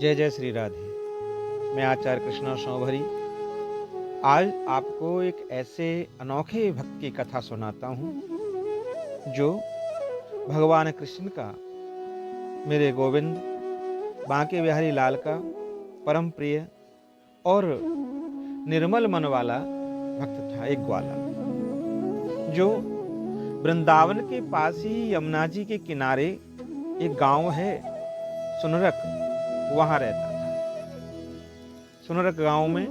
जय जय श्री राधे। मैं आचार्य कृष्णा शौभरी आज आपको एक ऐसे अनोखे भक्त की कथा सुनाता हूँ जो भगवान कृष्ण का, मेरे गोविंद बांके बिहारी लाल का परम प्रिय और निर्मल मन वाला भक्त था। एक ग्वाला जो वृंदावन के पास ही यमुना जी के किनारे एक गांव है सुनरक, वहां रहता था। सुनरक गांव में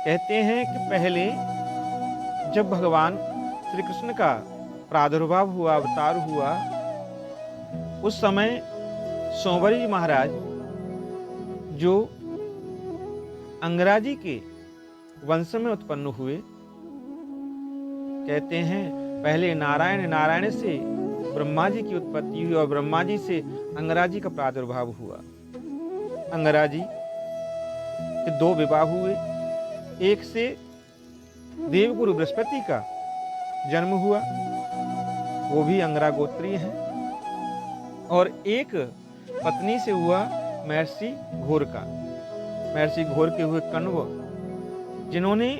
कहते हैं कि पहले जब भगवान श्री कृष्ण का प्रादुर्भाव हुआ, अवतार हुआ, उस समय शौभरी महाराज जो अंगराजी के वंश में उत्पन्न हुए, कहते हैं पहले नारायण से ब्रह्मा जी की उत्पत्ति हुई और ब्रह्मा जी से अंगराजी का प्रादुर्भाव हुआ। अंगराजी के दो विवाह हुए, एक से देवगुरु बृहस्पति का जन्म हुआ, वो भी अंगरा गोत्रीय है, और एक पत्नी से हुआ महर्षि घोर का। महर्षि घोर के हुए कण्व, जिन्होंने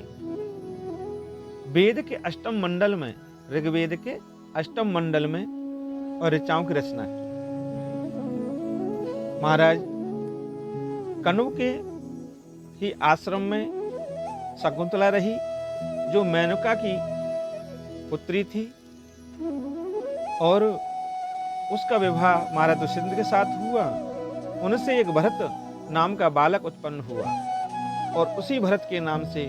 वेद के अष्टम मंडल में, ऋग्वेद के अष्टम मंडल में और ऋचाओं की रचना की। महाराज कण्व के ही आश्रम में शकुंतला रही, जो मेनका की पुत्री थी, और उसका विवाह महाराज दुष्यंत के साथ हुआ। उनसे एक भरत नाम का बालक उत्पन्न हुआ, और उसी भरत के नाम से,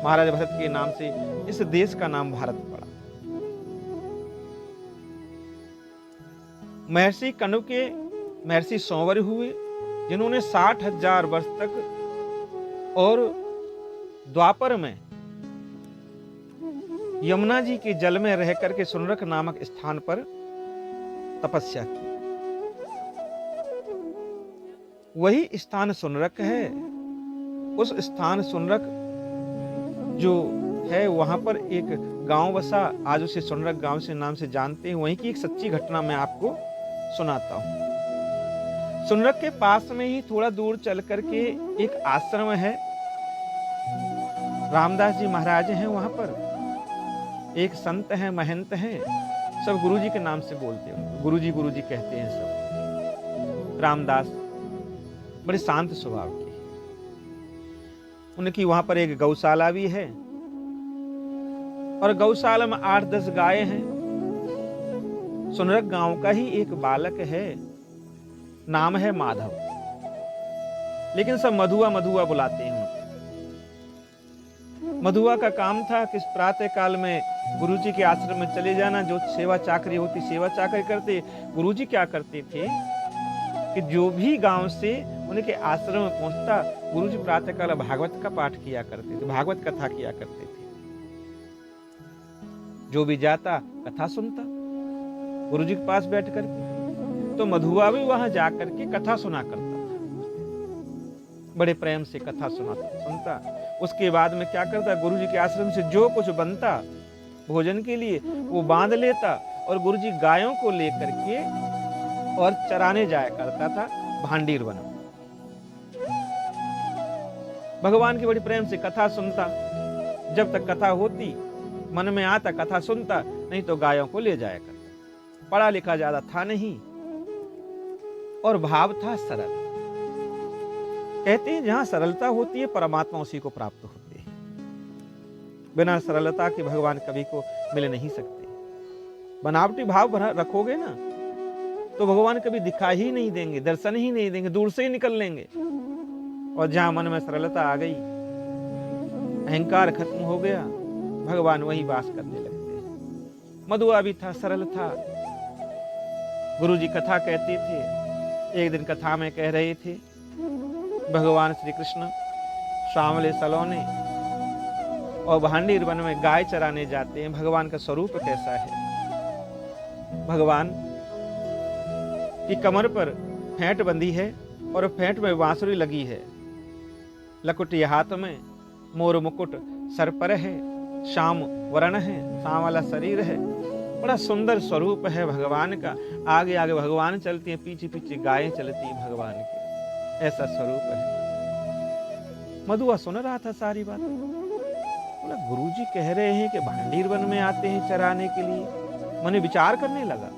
महाराज भरत के नाम से इस देश का नाम भारत पड़ा। महर्षि कण्व के महर्षि शौभरी हुए, जिन्होंने 60,000 वर्ष तक और द्वापर में यमुना जी के जल में रह करके सुनरक नामक स्थान पर तपस्या की। वही स्थान सुनरक है। उस स्थान सुनरक जो है, वहां पर एक गांव बसा, आज उसे सुनरक गांव से नाम से जानते हैं। वहीं की एक सच्ची घटना मैं आपको सुनाता हूं। सुनरक के पास में ही थोड़ा दूर चल करके एक आश्रम है, रामदास जी महाराज हैं वहां पर। एक संत हैं, महंत हैं, सब गुरुजी के नाम से बोलते हैं, गुरुजी गुरुजी कहते हैं सब। रामदास बड़े शांत स्वभाव के, उनकी वहां पर एक गौशाला भी है, और गौशाला में 8-10 गाय हैं। सुनरक गांव का ही एक बालक है, नाम है माधव, लेकिन सब मधुआ मधुआ बुलाते हैं उनको। मधुआ का काम था कि प्रातः काल में गुरुजी के आश्रम में चले जाना, जो सेवा चाकरी होती सेवा चाकरी करते। गुरुजी क्या करते थे कि जो भी गांव से उनके आश्रम में पहुंचता, गुरुजी प्रातः काल भागवत का पाठ किया करते थे, भागवत कथा किया करते थे। जो भी जाता कथा सुनता गुरुजी के पास बैठ करके, तो मधुआ भी वहां जाकर के कथा सुना करता था, बड़े प्रेम से कथा सुनता। उसके बाद में क्या करता, गुरुजी के आश्रम से जो कुछ बनता भोजन के लिए वो बांध लेता, और गुरुजी गायों को लेकर के और चराने जाया करता था भांडीर वन में। भगवान की बड़ी प्रेम से कथा सुनता। जब तक कथा होती, मन में आता कथा सुनता, नहीं तो गायों को ले जाया करता। पढ़ा लिखा ज्यादा था नहीं, और भाव था सरल। कहते हैं जहां सरलता होती है, परमात्मा उसी को प्राप्त होते हैं। बिना सरलता के भगवान कभी को मिल नहीं सकते। बनावटी भाव रखोगे ना, तो भगवान कभी दिखाई ही नहीं देंगे, दर्शन ही नहीं देंगे, दूर से ही निकल लेंगे। और जहां मन में सरलता आ गई, अहंकार खत्म हो गया, भगवान वही वास करने लगते हैं। मधुआ भी था, सरल था। गुरुजी कथा कहते थे। एक दिन कथा में कह रहे थे, भगवान श्री कृष्ण सांवले सलोने और भांडीर वन में गाय चराने जाते हैं। भगवान का स्वरूप कैसा है। भगवान की कमर पर फेंट बंधी है, और फेंट में बांसुरी लगी है। लकुटी हाथ में, मोर मुकुट सर पर है, श्याम वर्ण है, सांवला शरीर है, बड़ा सुंदर स्वरूप है भगवान का। आगे आगे भगवान चलती हैं, पीछे पीछे गायें चलती हैं भगवान के, ऐसा स्वरूप है। मधुआ सुन रहा था सारी बात। बोला गुरुजी कह रहे हैं कि भांडीर वन में आते हैं चराने के लिए। मैंने विचार करने लगा,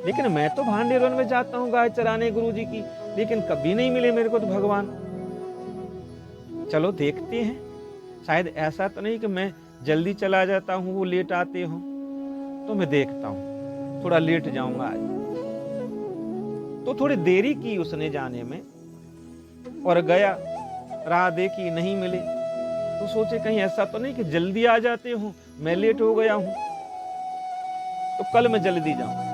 लेकिन मैं तो भांडीर वन में जाता हूँ गाय चराने गुरुजी की, लेकिन कभी नहीं मिले मेरे को तो भगवान। चलो देखते हैं, शायद ऐसा तो नहीं कि मैं जल्दी चला जाता हूँ वो लेट आते हो, तो मैं देखता हूँ, थोड़ा लेट जाऊंगा आज। तो थोड़ी देरी की उसने जाने में, और गया, राह देखी नहीं मिले, तो सोचे कहीं ऐसा तो नहीं कि जल्दी आ जाते हो, मैं लेट हो गया हूं, तो कल मैं जल्दी जाऊं।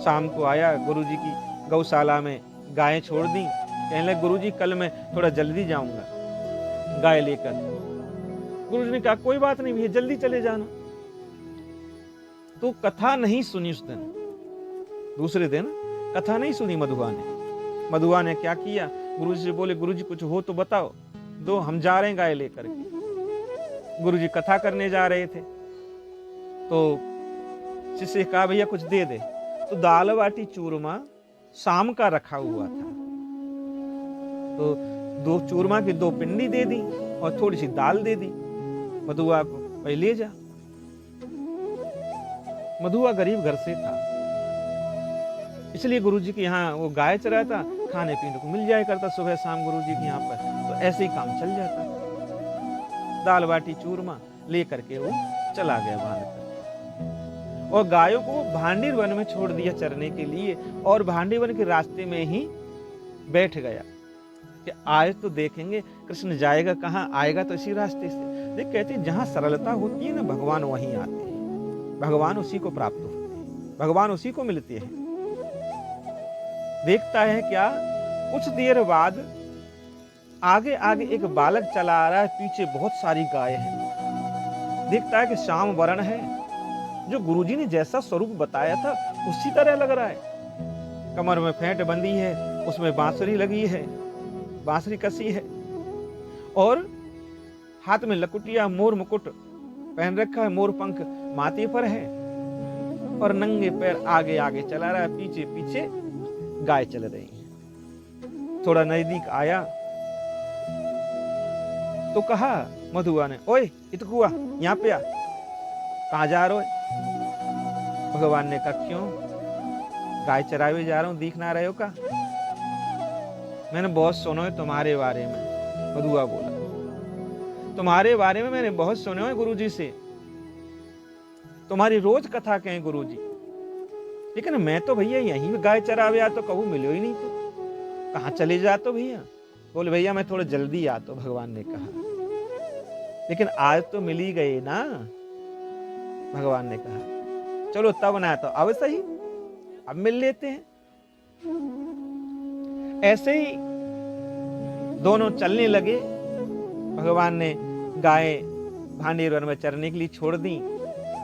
शाम को आया गुरुजी की गौशाला में, गायें छोड़ दी। कहने लगे गुरुजी कल मैं थोड़ा जल्दी जाऊंगा गाय लेकर। गुरुजी ने कहा कोई बात नहीं भैया, जल्दी चले जाना। तो कथा नहीं सुनी उस दिन। दूसरे दिन कथा नहीं सुनी मधुआ ने। मधुआ ने क्या किया, गुरुजी से बोले गुरुजी कुछ हो तो बताओ, दो हम जा रहे हैं गाय लेकर के। गुरुजी कथा करने जा रहे थे, तो शिष्य कहा भैया कुछ दे दे। तो दाल बाटी चूरमा शाम का रखा हुआ था, तो दो चूरमा की 2 पिंडी दे दी और थोड़ी सी दाल दे दी मधुआ को, भाई ले जा। मधुआ गरीब घर से था, इसलिए गुरुजी के यहाँ वो गाय चराता, खाने पीने को मिल जाया करता सुबह शाम गुरुजी के यहाँ पर, तो ऐसे ही काम चल जाता। दाल बाटी चूरमा लेकर के वो चला गया बांध कर, और गायों को भांडीर वन में छोड़ दिया चरने के लिए, और भांडीर वन के रास्ते में ही बैठ गया कि आज तो देखेंगे कृष्ण जाएगा कहाँ, आएगा तो इसी रास्ते से। देख कहते जहां सरलता होती है ना, भगवान वहीं आते हैं, भगवान उसी को प्राप्त होते हैं, भगवान उसी को मिलते हैं। देखता है क्या, कुछ देर बाद आगे आगे एक बालक चला आ रहा है, पीछे बहुत सारी गाय हैं। देखता है कि श्याम वर्ण है, जो गुरुजी ने जैसा स्वरूप बताया था उसी तरह लग रहा है। कमर में फेंट बंदी है, उसमें बांसुरी लगी है, बांसुरी कसी है, और हाथ में लकुटिया मोर मुकुट पहन रखा है, मोर पंख माथे पर है, और नंगे पैर आगे आगे चला रहा है, पीछे पीछे गाय चल रही है। थोड़ा नजदीक आया तो कहा मधुआ ने, ओए इतकुआ यहाँ पे आ, कहाँ जा रहे हो? भगवान ने कहा क्यों, गाय चरावे जा रहा हूं, दिख ना रहे हो का? मैंने बहुत सुना है तुम्हारे बारे में। मधुआ बोला तुम्हारे बारे में मैंने बहुत सुना है गुरुजी से, तुम्हारी रोज कथा कहें गुरुजी, लेकिन मैं तो भैया यहीं गाय चरावे आ, तो कबू मिलो ही नहीं, तो कहाँ चले जाते भैया? बोले भैया मैं थोड़ा जल्दी आ, तो भगवान ने कहा लेकिन आज तो मिल ही गए ना। भगवान ने कहा चलो तब ना, तो अब सही, अब मिल लेते हैं। ऐसे ही दोनों चलने लगे। भगवान ने गाय भांडीर वन में चरने के लिए छोड़ दी,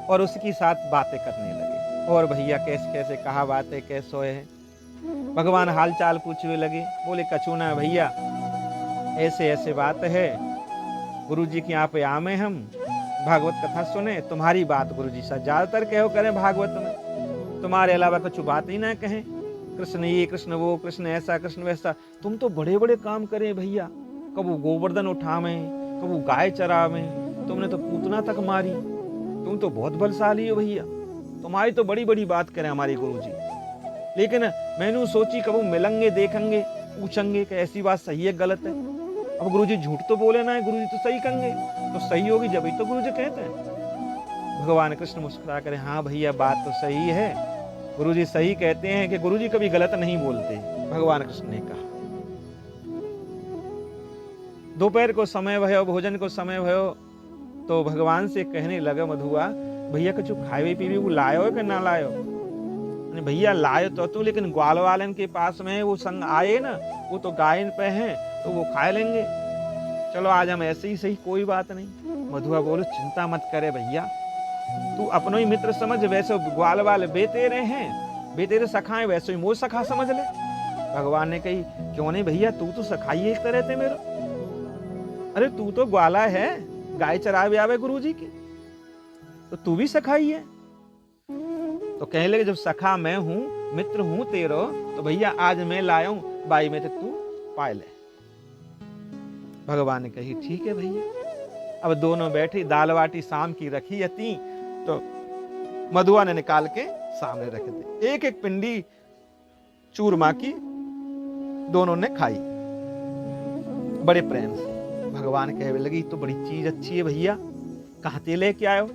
और उसके साथ बातें करने लगे। और भैया कैसे कैसे कहा बातें, कैसे सोए हैं। भगवान हालचाल पूछने लगे। बोले कछुना भैया ऐसे ऐसे बात है, गुरुजी के यहाँ पे आमे हम भागवत कथा सुने, तुम्हारी बात गुरुजी से ज्यादातर कहो करें भागवत में, तुम्हारे अलावा कुछ बात ही ना कहें। कृष्ण ये, कृष्ण वो, कृष्ण ऐसा, कृष्ण वैसा। तुम तो बड़े बड़े काम करे भैया, कबू गोवर्धन उठावे, कबू गाय चरावे, तुमने तो पूतना तक मारी, तुम तो बहुत बलशाली हो भैया, तुम्हारी तो बड़ी बड़ी बात करें हमारे गुरुजी। लेकिन मैंने सोची कबू मिलेंगे, देखेंगे, पूछेंगे कि ऐसी बात सही है गलत है। अब गुरुजी झूठ तो बोले ना है, गुरुजी तो सही कहेंगे, तो सही होगी जब ही तो गुरुजी कहते हैं। भगवान कृष्ण मुस्कुरा करे, हाँ भैया बात तो सही है, गुरुजी सही कहते हैं कि गुरुजी कभी गलत नहीं बोलते। भगवान कृष्ण ने कहा दोपहर को समय भयो, भोजन को समय भयो, तो भगवान से कहने लगा मधुआ भैया कुछ खाए पीवे वो लायो कि ना लायो? भैया लायो तो तू, लेकिन ग्वाल वालन के पास में वो संग आए ना, वो तो गाय पे हैं, तो वो खा लेंगे। चलो आज हम ऐसे ही सही, कोई बात नहीं। मधुआ बोलो चिंता मत करे भैया, तू अपनो ही मित्र समझ, वैसे ग्वाल वाले बेतेरे हैं, बेतेरे सखाए, वैसे ही मोह सखा समझ ले। भगवान ने कही क्यों नहीं भैया, तू तो सखाई एक तरह थे मेरा। अरे तू तो ग्वाला है, गाय चरावे आवे गुरुजी की, तो तू भी सखाई है, तो कहने लगे जब सखा मैं हूं, मित्र हूं तेरो, तो भैया आज मैं लाया हूं, बाई में तो तू पाए ले। भगवान ने कही ठीक है भैया। अब दोनों बैठे, दाल बाटी शाम की रखी यती, तो मधुआ ने निकाल के सामने रख दी। एक एक पिंडी चूरमा की दोनों ने खाई बड़े प्रेम से। भगवान कहने लगी तो बड़ी चीज अच्छी है भैया, कहाँ ते लेके आयो?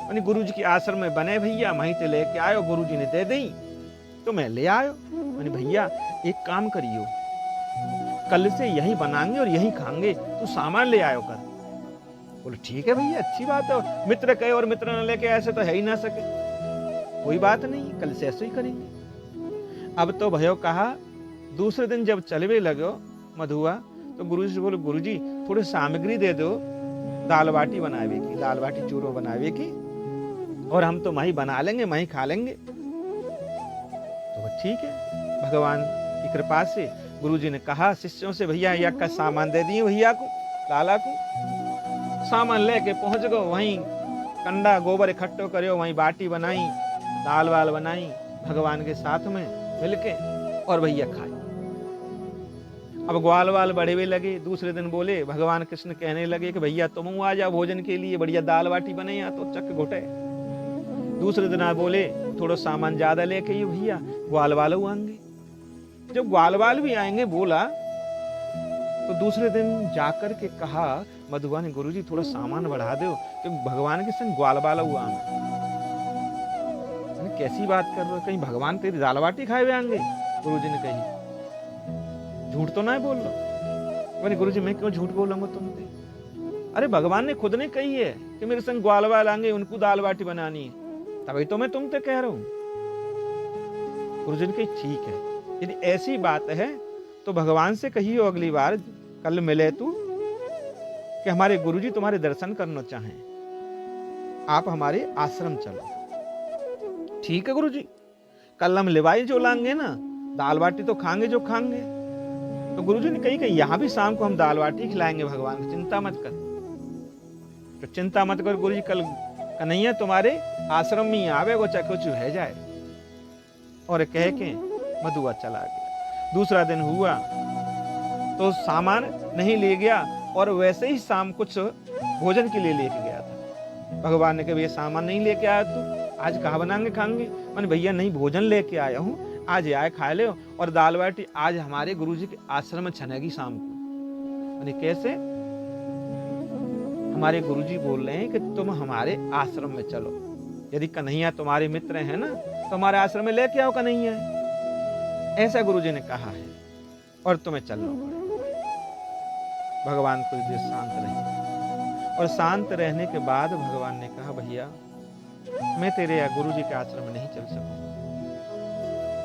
मैंने गुरु जी के आश्रम में बने भैया, वहीं ते लेके आयो, गुरु जी ने दे दी तो मैं ले आयो। मैंने भैया एक काम करियो, कल से यही बनाएंगे और यही खाएंगे, तू सामान ले आयो कर। बोले ठीक है भैया, अच्छी बात है, मित्र कहे और मित्र न लेके ऐसे तो है ही ना सके, कोई बात नहीं, कल से ऐसे ही करेंगे। अब तो भयो कहा, दूसरे दिन जब चलवे लगो मधुआ, तो गुरु जी से बोले गुरु जी थोड़ी सामग्री दे दो दाल बाटी बनावे की, दाल बाटी चूरमा बनावे की, और हम तो वहीं बना लेंगे, वहीं खा लेंगे। तो ठीक है, भगवान की कृपा से गुरु जी ने कहा शिष्यों से, भैया यह का सामान दे दिए भैया को, लाला को। सामान लेके पहुंच गो, वहीं कंडा गोबर इकट्ठो करो, वहीं बाटी बनाई, दाल वाल बनाई भगवान के साथ में मिलके, और भैया खाए। अब ग्वाल वाल बड़े हुए लगे। दूसरे दिन बोले भगवान कृष्ण कहने लगे कि भैया तुम आ जाओ भोजन के लिए, बढ़िया दाल बाटी बने या तो चक घुटे। दूसरे दिन आप बोले थोड़ा सामान ज्यादा लेके ये भैया ग्वाल वाल आएंगे। जब ग्वाल वाल भी आएंगे बोला, तो दूसरे दिन जाकर के कहा मधुआ ने, गुरु जी थोड़ा सामान बढ़ा दो, तो भगवान के संग ग्वाल वाल हुआ। कैसी बात कर रहे हो, कहीं भगवान तेरी दाल बाटी खाए हुए आएंगे? गुरु जी ने कही झूठ तो ना बोल लो। मैंने गुरु जी मैं क्यों झूठ बोलूंगा तुमसे? अरे भगवान ने खुद ने कही है कि मेरे संग ग्वाल वाल आएंगे, उनको दाल बाटी बनानी है, तभी तो मैं तुमसे कह रहा हूं। गुरु जी ने कही ठीक है, यदि ऐसी बात है तो भगवान से कहियो अगली बार कल मिले तू कि हमारे गुरु जी तुम्हारे दर्शन करना चाहें, आप हमारे आश्रम चलो। ठीक है गुरु जी, कल हम लिवाई जो लाएंगे ना, दाल बाटी तो खाएंगे जो खाएंगे। तो गुरुजी ने कही कि यहाँ भी शाम को हम दाल बाटी खिलाएंगे भगवान को, चिंता मत कर। तो चिंता मत कर गुरुजी, कल कन्हैया तुम्हारे आश्रम में ही आवे, वो चाहे कुछ है जाए। और कह के मधुआ चला गया। दूसरा दिन हुआ तो सामान नहीं ले गया, और वैसे ही शाम कुछ भोजन के लिए लेके गया था। भगवान ने कहा ये सामान नहीं लेके आया तू, आज कहाँ बनाएंगे खाएंगे? मैंने भैया नहीं, भोजन लेके आया हूँ, आज आए खा ले, और दाल बाटी आज हमारे गुरुजी के आश्रम में छनेगी शाम को। मैंने कैसे? हमारे गुरुजी बोल रहे हैं कि तुम हमारे आश्रम में चलो, यदि कन्हैया तुम्हारे मित्र हैं ना, तो हमारे आश्रम में लेके आओ कन्हैया, ऐसा गुरुजी ने कहा है, और तुम्हें चलना पड़ेगा। भगवान कुछ देर शांत रहे, और शांत रहने के बाद भगवान ने कहा भैया मैं तेरे या गुरुजी के आश्रम में नहीं चल सकूंगा।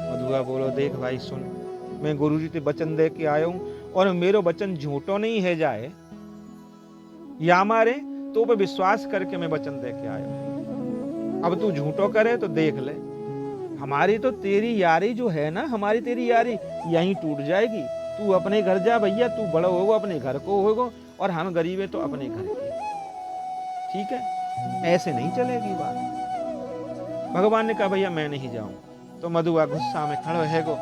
मधुआ बोलो देख भाई सुन, मैं गुरुजी से वचन दे के आया हूं, और मेरो वचन झूठो नहीं है जाए, या मारे तो पे विश्वास करके मैं वचन दे के आया हूं। अब तू झूठो करे तो देख ले, हमारी तो तेरी यारी जो है ना, हमारी तेरी यारी यहीं टूट जाएगी। तू अपने घर जा भैया, तू बड़ा होगा अपने घर को होगा, और हम गरीब है तो अपने घर के। ठीक है, ऐसे नहीं चलेगी बात। भगवान ने कहा भैया मैं नहीं जाऊं। तो मधुआ गुस्सा में खड़ो है गो,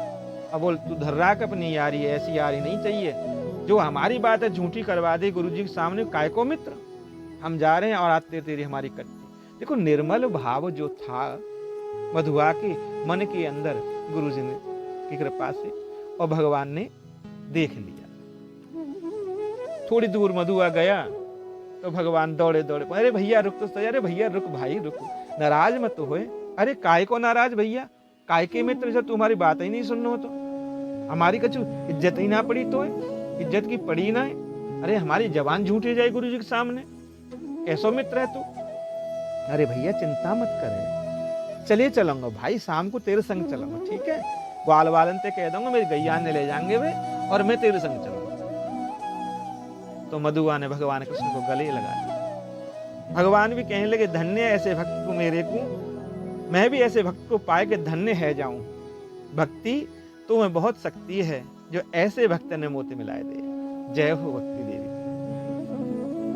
अब बोल तू धर्राक अपनी यारी है, ऐसी यारी नहीं चाहिए जो हमारी बात है झूठी करवा दे गुरुजी के सामने। काय को मित्र, हम जा रहे हैं और आते तेरी हमारी कटती। देखो निर्मल भाव जो था मधुआ के मन के अंदर, गुरुजी ने की कृपा से और भगवान ने देख लिया। थोड़ी दूर मधुआ गया तो भगवान दौड़े दौड़े, अरे भैया रुक तो सही, अरे भैया रुक भाई रुक, नाराज मत होए। अरे काय को नाराज भैया, काय के मित्र जब तुम्हारी बात ही नहीं सुनना हो तो हमारी कछु इज्जत ही ना पड़ी, तो इज्जत की पड़ी ना है। अरे हमारी जबान झूठी जाए गुरु जी के सामने, कैसो मित्र है तू? अरे भैया चिंता मत करे, चलिए चलूंगा भाई, शाम को तेरे संग चलूंगा, ठीक है? ग्वाल वालन से कह दूंगा मेरी गैया ने ले जाएंगे वे, और मैं तेरे संग चलूंगा। तो मधुआ ने भगवान कृष्ण को गले लगा दिया। भगवान भी कहने लगे धन्य ऐसे भक्त को मेरे को, मैं भी ऐसे भक्त को पाए के धन्य है जाऊं। भक्ति तो में बहुत शक्ति है, जो ऐसे भक्त ने मोती मिलाए दे। जय हो भक्ति देवी।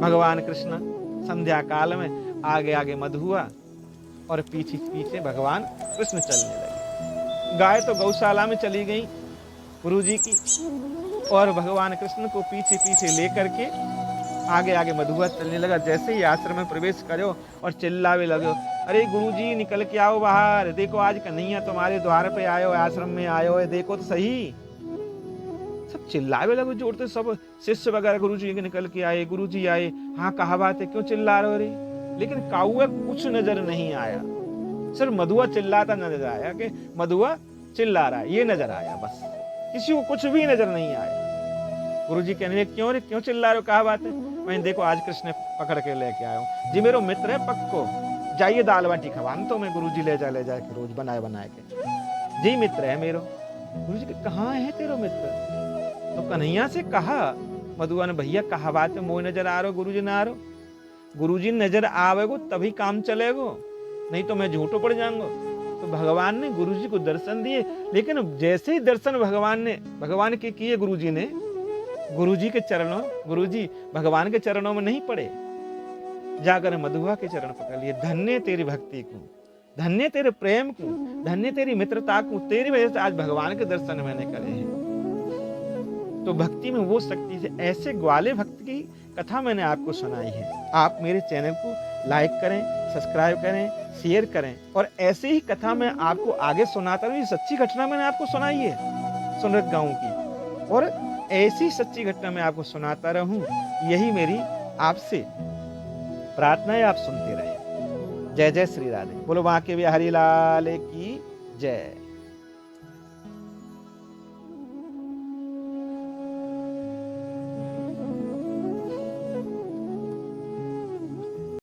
भगवान कृष्ण संध्या काल में आगे आगे मधुआ और पीछे पीछे भगवान कृष्ण चलने लगे। गाय तो गौशाला में चली गई गुरुजी की, और भगवान कृष्ण को पीछे पीछे लेकर के आगे आगे मधुआ चलने लगा। जैसे ही आश्रम में प्रवेश करो और चिल्लावे लगे, अरे गुरुजी निकल के आओ बाहर, देखो आज कन्हैया तुम्हारे द्वार पे आयो, आश्रम में आयो है, देखो तो सही। सब चिल्लावे लगे जोर से, सब शिष्य वगैरह गुरुजी के निकल के आए, गुरुजी आए, हाँ कहा बात है, क्यों चिल्ला रहे हो रे? लेकिन काउआ कुछ नजर नहीं आया, सिर्फ मधुआ चिल्लाता नजर आया कि मधुआ चिल्ला रहा है, ये नजर आया बस, किसी को कुछ भी नजर नहीं आया। गुरुजी कहने लगे, क्यों रे, क्यों चिल्ला रहे हो, कहा बात है? मैंने देखो आज कृष्ण पकड़ के लेके आया हूँ जी, मेरा मित्र है पक्को, जाइए दाल बाटी खवान तो मैं, गुरुजी ले जाए के रोज बनाए के जी, मित्र है मेरो। गुरुजी के कहाँ है तेरा मित्र? तो कन्हैया से कहा मधुआ ने, भैया कहा बात है, मोह नजर आ रहा, गुरुजी ना आ रहा। गुरुजी नजर आवेगो तभी काम चलेगो, नहीं तो मैं झूठो पड़ जाऊंगा। तो भगवान ने गुरुजी को दर्शन दिए, लेकिन जैसे ही दर्शन भगवान के किए, गुरुजी ने गुरुजी के चरणों, गुरुजी भगवान के चरणों में नहीं पड़े, जाकर मधुआ के चरण पकड़ लिए। धन्य तेरी भक्ति को, धन्य तेरे प्रेम को, धन्य तेरी मित्रता को, तेरी वजह से आज भगवान के दर्शन मैंने करे हैं। तो भक्ति में वो शक्ति से, ऐसे ग्वाले भक्त की कथा मैंने आपको सुनाई है। आप मेरे चैनल को लाइक करें, सब्सक्राइब करें, शेयर करें, और ऐसे ही कथा मैं आपको आगे सुनाता रहूं। सच्ची घटना मैंने आपको सुनाई है सुनत गांव की, और ऐसी सच्ची घटना मैं आपको सुनाता रहूं, यही मेरी आपसे प्रार्थना है, आप सुनते रहें। जय जय श्री राधे। बोलो बांके बिहारी लाल की जय।